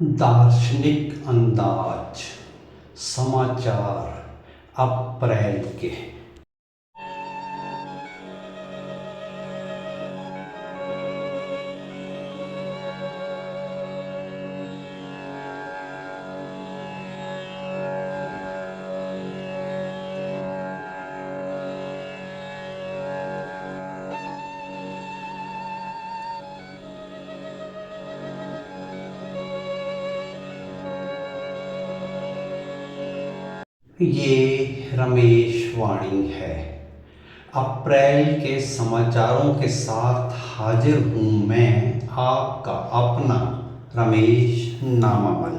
दार्शनिक अंदाज समाचार अप्रैल के। ये रमेश वाणी है। अप्रैल के समाचारों के साथ हाजिर हूँ मैं, आपका अपना रमेश नामावल।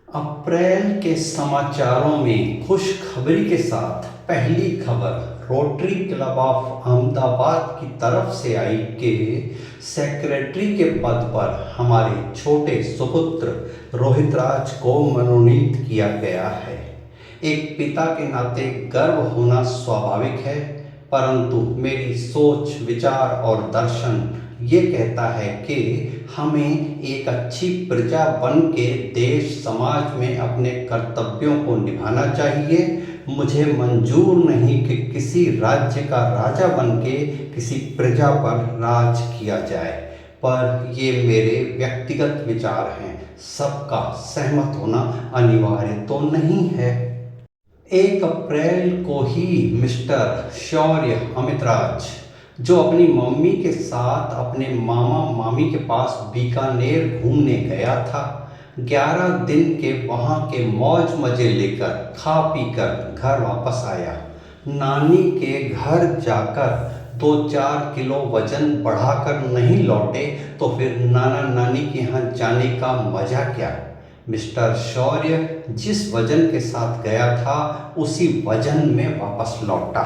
अप्रैल के समाचारों में खुशखबरी के साथ पहली खबर रोटरी क्लब ऑफ अहमदाबाद की तरफ से आई कि सेक्रेटरी के पद पर हमारे छोटे सुपुत्र रोहितराज को मनोनीत किया गया है। एक पिता के नाते गर्व होना स्वाभाविक है, परंतु मेरी सोच, विचार और दर्शन ये कहता है कि हमें एक अच्छी प्रजा बन के देश समाज में अपने कर्तव्यों को निभाना चाहिए। मुझे मंजूर नहीं कि किसी राज्य का राजा बन के किसी प्रजा पर राज किया जाए, पर ये मेरे व्यक्तिगत विचार हैं। सबका सहमत होना अनिवार्य तो नहीं है। 1 अप्रैल को ही मिस्टर शौर्य अमितराज, जो अपनी मम्मी के साथ अपने मामा मामी के पास बीकानेर घूमने गया था, 11 दिन के वहाँ के मौज मजे लेकर खा पी कर घर वापस आया। नानी के घर जाकर 2-4 किलो वजन बढ़ाकर नहीं लौटे तो फिर नाना नानी के यहाँ जाने का मजा क्या। मिस्टर शौर्य जिस वजन के साथ गया था उसी वजन में वापस लौटा।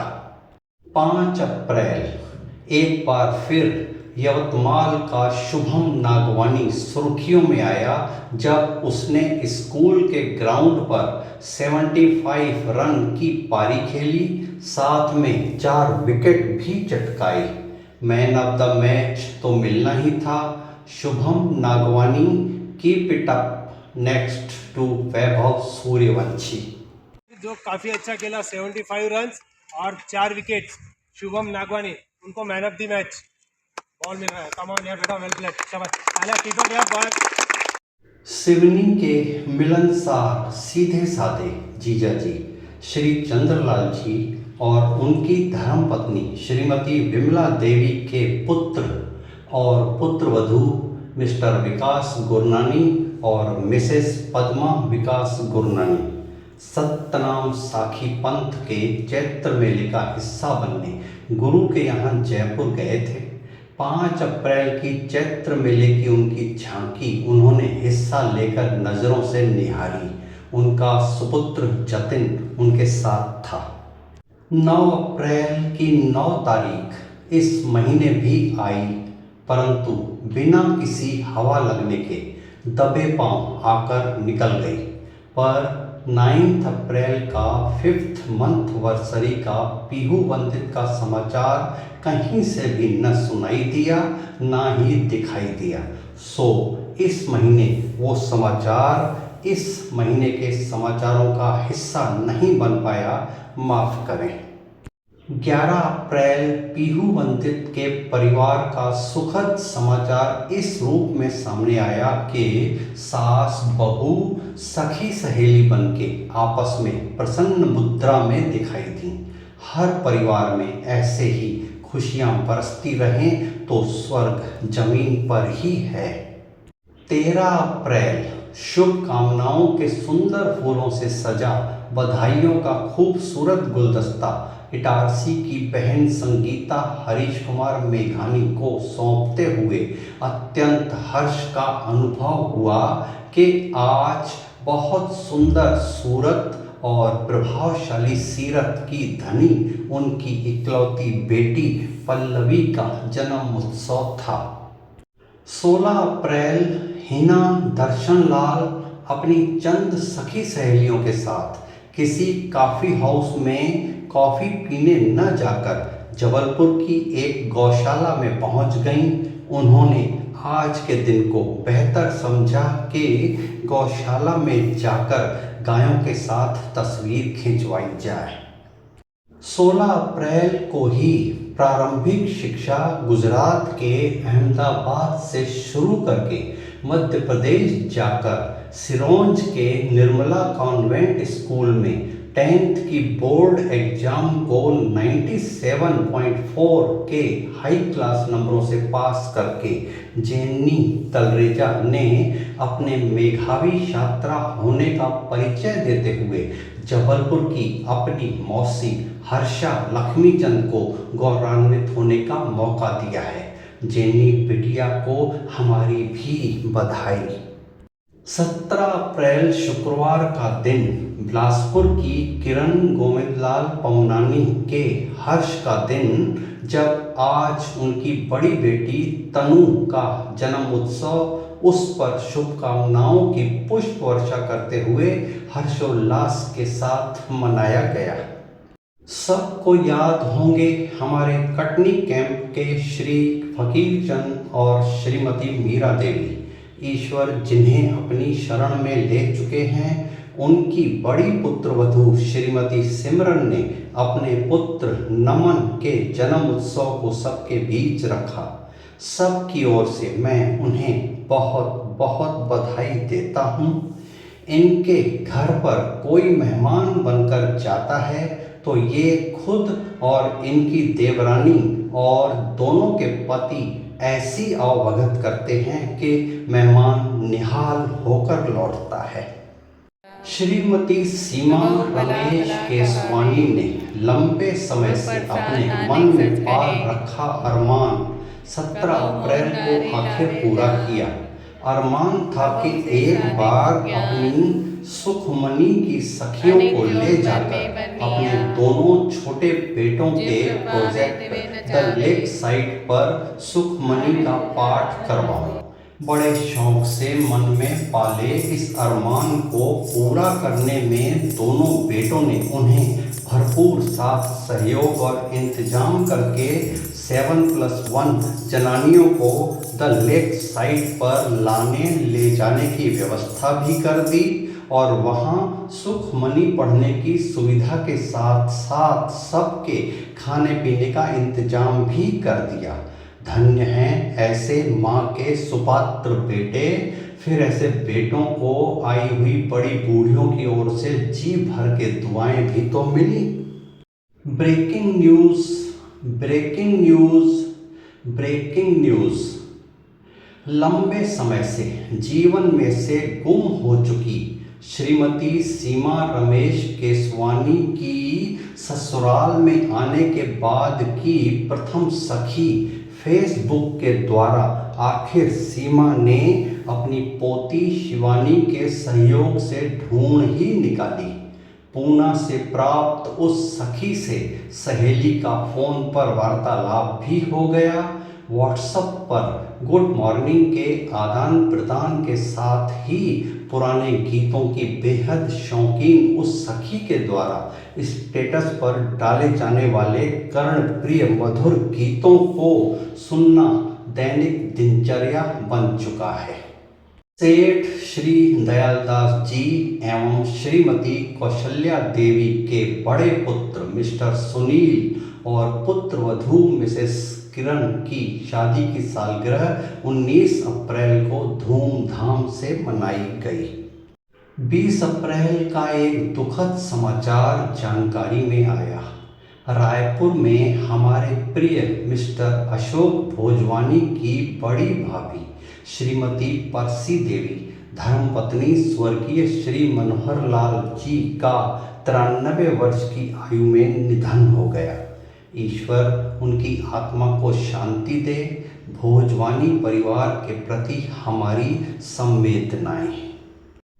5 अप्रैल एक बार फिर यवतमाल का शुभम नागवानी सुर्खियों में आया जब उसने स्कूल के ग्राउंड पर 75 रन की पारी खेली, साथ में 4 विकेट भी चटकाए। मैन ऑफ द मैच तो मिलना ही था। Shubham Nagwani, keep it up. Next to Vaibhav Suryavanshi, जो काफ़ी अच्छा खेला, 75 रन्स और 4 विकेट्स। शुभम नागवानी, उनको man of the match ball मिल रहा है। कम ऑन यार बेटा, वेल प्लेड, शाबाश। आला keep it up ball. Seoni के मिलनसार सीधे साधे जीजा जी श्री चंद्रलाल जी और उनकी धर्मपत्नी श्रीमती विमला देवी के पुत्र और पुत्रवधू मिस्टर विकास गुरनानी और मिसेस पद्मा विकास गुरनानी सतनाम साखी पंथ के चैत्र मेले का हिस्सा बनने गुरु के यहाँ जयपुर गए थे। 5 अप्रैल की चैत्र मेले की उनकी झांकी उन्होंने हिस्सा लेकर नज़रों से निहारी। उनका सुपुत्र जतिन उनके साथ था। 9 अप्रैल की 9 तारीख इस महीने भी आई, परंतु बिना किसी हवा लगने के दबे पांव आकर निकल गई। पर 9 अप्रैल का 5th मंथ वर्सरी का पीहू वंदित का समाचार कहीं से भी न सुनाई दिया ना ही दिखाई दिया। सो इस महीने वो समाचार इस महीने के समाचारों का हिस्सा नहीं बन पाया, माफ करें। 11 अप्रैल पीहू वंदित के परिवार का सुखद समाचार इस रूप में सामने आया कि सास बहू सखी सहेली बनके आपस में प्रसन्न मुद्रा में दिखाई दी। हर परिवार में ऐसे ही खुशियां बरसती रहें तो स्वर्ग जमीन पर ही है। 13 अप्रैल शुभकामनाओं के सुंदर फूलों से सजा बधाइयों का खूबसूरत गुलदस्ता इटारसी की बहन संगीता हरीश कुमार मेघानी को सौंपते हुए अत्यंत हर्ष का अनुभव हुआ कि आज बहुत सुंदर सूरत और प्रभावशाली सीरत की धनी उनकी इकलौती बेटी पल्लवी का जन्म उत्सव था। 16 अप्रैल हिना दर्शनलाल अपनी चंद सखी सहेलियों के साथ किसी कॉफ़ी हाउस में कॉफ़ी पीने न जाकर जबलपुर की एक गौशाला में पहुंच गईं। उन्होंने आज के दिन को बेहतर समझा कि गौशाला में जाकर गायों के साथ तस्वीर खिंचवाई जाए। 16 अप्रैल को ही प्रारंभिक शिक्षा गुजरात के अहमदाबाद से शुरू करके मध्य प्रदेश जाकर सिरोंज के निर्मला कॉन्वेंट स्कूल में 10th की बोर्ड एग्जाम को 97.4 के हाई क्लास नंबरों से पास करके जेन्नी तलरेजा ने अपने मेधावी छात्रा होने का परिचय देते हुए जबलपुर की अपनी मौसी हर्षा लक्ष्मीचंद को गौरवान्वित होने का मौका दिया है। जेन्नी बिटिया को हमारी भी बधाई। 17 अप्रैल शुक्रवार का दिन बिलासपुर की किरण गोविंदलाल पवनानी के हर्ष का दिन, जब आज उनकी बड़ी बेटी तनु का जन्म उत्सव, उस पर शुभकामनाओं की पुष्प वर्षा करते हुए हर्षोल्लास के साथ मनाया गया। सबको याद होंगे हमारे कटनी कैंप के श्री फकीर चंद और श्रीमती मीरा देवी। ईश्वर जिन्हें अपनी शरण में ले चुके हैं, उनकी बड़ी पुत्रवधू श्रीमती सिमरन ने अपने पुत्र नमन के जन्म उत्सव को सबके बीच रखा। सबकी ओर से मैं उन्हें बहुत बहुत बधाई देता हूँ। इनके घर पर कोई मेहमान बनकर जाता है तो ये खुद और इनकी देवरानी और दोनों के पति ऐसी अवगत करते हैं कि मेहमान निहाल होकर लौटता है। श्रीमती सीमा रमेश केसवानी ने लंबे समय से अपने मन में पाल रखा अरमान 17 अप्रैल को आखिर पूरा किया। अरमान था कि एक बार अपनी सुखमनी की सखियों को ले जाकर अपने दोनों छोटे बेटों के प्रोजेक्ट द लेक साइड पर सुखमनी का पाठ करवाऊं। बड़े शौक से मन में पाले इस अरमान को पूरा करने में दोनों बेटों ने उन्हें भरपूर साथ सहयोग और इंतजाम करके 7+1 जनानियों को द लेक साइड पर लाने ले जाने की व्यवस्था भी कर दी और वहाँ सुखमनी पढ़ने की सुविधा के साथ साथ सबके खाने पीने का इंतजाम भी कर दिया। धन्य हैं ऐसे माँ के सुपात्र बेटे। फिर ऐसे बेटों को आई हुई बड़ी बूढ़ियों की ओर से जी भर के दुआएं भी तो मिली। Breaking news, breaking news, breaking news. लंबे समय से जीवन में से गुम हो चुकी श्रीमती सीमा रमेश केसवानी की ससुराल में आने के बाद की प्रथम सखी फेसबुक के द्वारा आखिर सीमा ने अपनी पोती शिवानी के सहयोग से ढूंढ ही निकाली। पूना से प्राप्त उस सखी से सहेली का फोन पर वार्तालाप भी हो गया। व्हाट्सएप पर गुड मॉर्निंग के आदान प्रदान के साथ ही पुराने गीतों की बेहद शौकीन उस सखी के द्वारा स्टेटस पर डाले जाने वाले कर्णप्रिय मधुर गीतों को सुनना दैनिक दिनचर्या बन चुका है। सेठ श्री दयालदास जी एवं श्रीमती कौशल्या देवी के बड़े पुत्र मिस्टर सुनील और पुत्रवधू मिसेस किरण की शादी की सालगिरह 19 अप्रैल को धूमधाम से मनाई गई। 20 अप्रैल का एक दुखद समाचार जानकारी में आया। रायपुर में हमारे प्रिय मिस्टर अशोक भोजवानी की बड़ी भाभी श्रीमती परसी देवी धर्मपत्नी स्वर्गीय श्री मनोहर लाल जी का 93 वर्ष की आयु में निधन हो गया। ईश्वर उनकी आत्मा को शांति दे। भोजवानी परिवार के प्रति हमारी संवेदनाएं।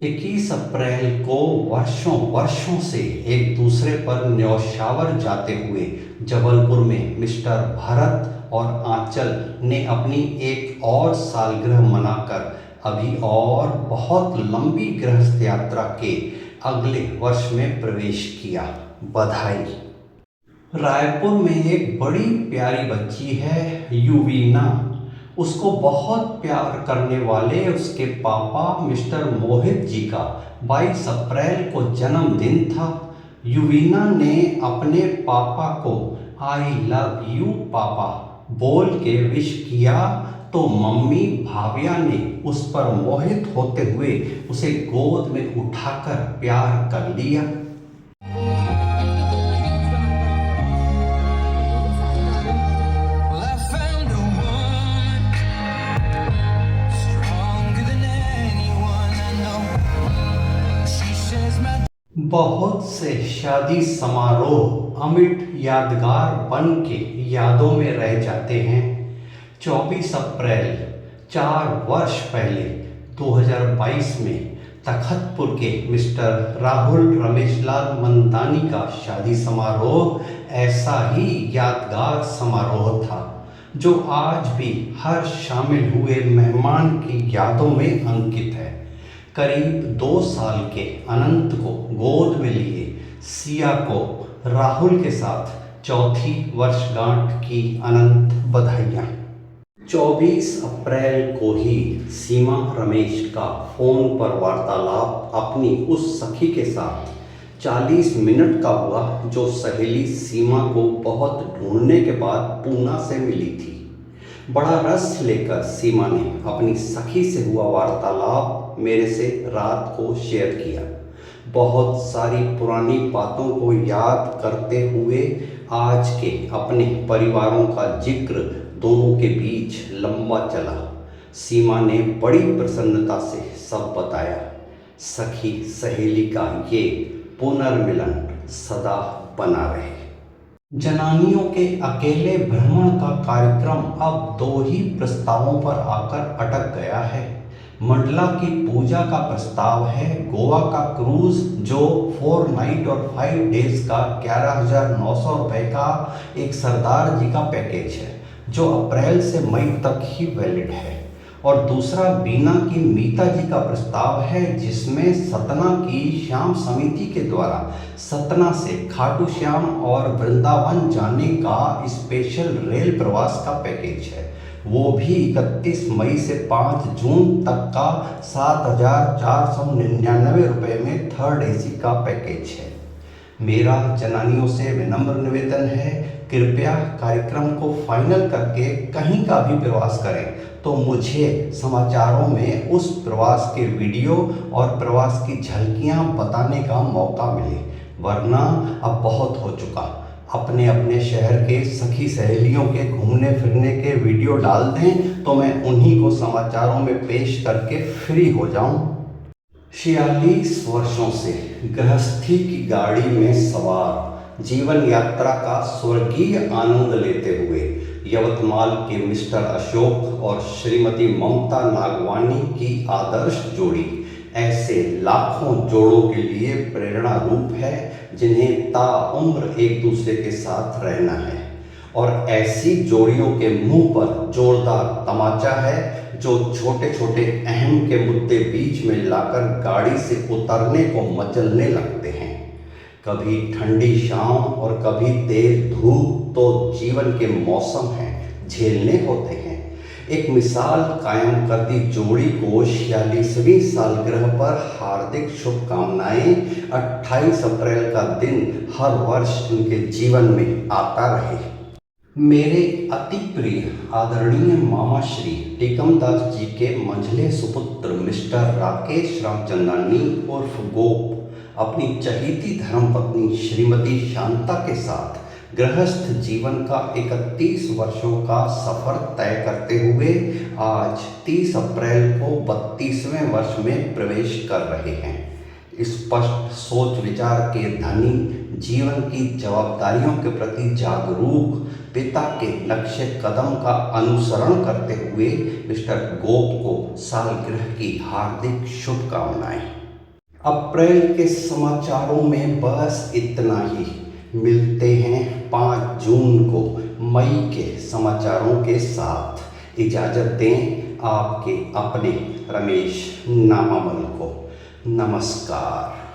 21 अप्रैल को वर्षों से एक दूसरे पर न्यौछावर जाते हुए जबलपुर में मिस्टर भरत और आंचल ने अपनी एक और सालगिरह मनाकर अभी और बहुत लंबी गृहस्थ यात्रा के अगले वर्ष में प्रवेश किया। बधाई। रायपुर में एक बड़ी प्यारी बच्ची है युवीना। उसको बहुत प्यार करने वाले उसके पापा मिस्टर मोहित जी का 22 अप्रैल को जन्मदिन था। युवीना ने अपने पापा को आई लव यू पापा बोल के विश किया तो मम्मी भाविया ने उस पर मोहित होते हुए उसे गोद में उठाकर प्यार कर लिया। बहुत से शादी समारोह अमिट यादगार बन के यादों में रह जाते हैं। 24 अप्रैल 4 वर्ष पहले 2022 में तखतपुर के मिस्टर राहुल रमेशलाल मंदानी का शादी समारोह ऐसा ही यादगार समारोह था जो आज भी हर शामिल हुए मेहमान की यादों में अंकित है। करीब 2 साल के अनंत को गोद में लिए सिया को राहुल के साथ चौथी वर्षगांठ की अनंत बधाइयाँ। 24 अप्रैल को ही सीमा रमेश का फोन पर वार्तालाप अपनी उस सखी के साथ 40 मिनट का हुआ जो सहेली सीमा को बहुत ढूंढने के बाद पूना से मिली थी। बड़ा रस लेकर सीमा ने अपनी सखी से हुआ वार्तालाप मेरे से रात को शेयर किया। बहुत सारी पुरानी बातों को याद करते हुए आज के अपने परिवारों का जिक्र दोनों के बीच लंबा चला। सीमा ने बड़ी प्रसन्नता से सब बताया। सखी सहेली का ये पुनर्मिलन सदा बना रहे। जनानियों के अकेले भ्रमण का कार्यक्रम अब 2 ही प्रस्तावों पर आकर अटक गया है। मंडला की पूजा का प्रस्ताव है। गोवा का क्रूज जो 4 नाइट और 5 डेज का 11,900 रुपये का एक सरदार जी का पैकेज है जो अप्रैल से मई तक ही वैलिड है। और दूसरा बीना की मीता जी का प्रस्ताव है जिसमें सतना की श्याम समिति के द्वारा सतना से खाटू श्याम और वृंदावन जाने का स्पेशल रेल प्रवास का पैकेज है। वो भी 31 मई से 5 जून तक का 7,499 रुपये में 3rd AC का पैकेज है। मेरा जनानियों से विनम्र निवेदन है, कृपया कार्यक्रम को फाइनल करके कहीं का भी प्रवास करें तो मुझे समाचारों में उस प्रवास के वीडियो और प्रवास की झलकियां बताने का मौका मिले, वरना अब बहुत हो चुका। अपने अपने शहर के सखी सहेलियों के घूमने फिरने के वीडियो डाल दें तो मैं उन्हीं को समाचारों में पेश करके फ्री हो जाऊं। 46 वर्षों से गृहस्थी की गाड़ी में सवार जीवन यात्रा का स्वर्गीय आनंद लेते हुए यवतमाल के मिस्टर अशोक और श्रीमती ममता नागवानी की आदर्श जोड़ी ऐसे लाखों जोड़ों के लिए प्रेरणा रूप है जिन्हें ताउम्र एक दूसरे के साथ रहना है। और ऐसी जोड़ियों के मुंह पर जोरदार तमाचा है जो छोटे छोटे अहम के मुद्दे बीच में लाकर गाड़ी से उतरने को मचलने लगते हैं। कभी ठंडी शाम और कभी तेज धूप तो जीवन के मौसम हैं, झेलने होते हैं। एक मिसाल कायम करती जोड़ी को 46वीं सालगिरह पर हार्दिक शुभकामनाएं। 28 अप्रैल का दिन हर वर्ष उनके जीवन में आता रहे। मेरे अति प्रिय आदरणीय मामा श्री टिकमदास जी के मंझले सुपुत्र मिस्टर राकेश रामचंदानी उर्फ गोप अपनी चहीती धर्मपत्नी श्रीमती शांता के साथ गृहस्थ जीवन का 31 वर्षों का सफर तय करते हुए आज 30 अप्रैल को 32वें वर्ष में प्रवेश कर रहे हैं। स्पष्ट सोच विचार के धनी, जीवन की जवाबदारियों के प्रति जागरूक, पिता के नक्शे कदम का अनुसरण करते हुए मिस्टर गोप को सालगिरह की हार्दिक शुभकामनाएं। अप्रैल के समाचारों में बस इतना ही। मिलते हैं 5 जून को मई के समाचारों के साथ। इजाज़त दें आपके अपने रमेश नामामल को। नमस्कार।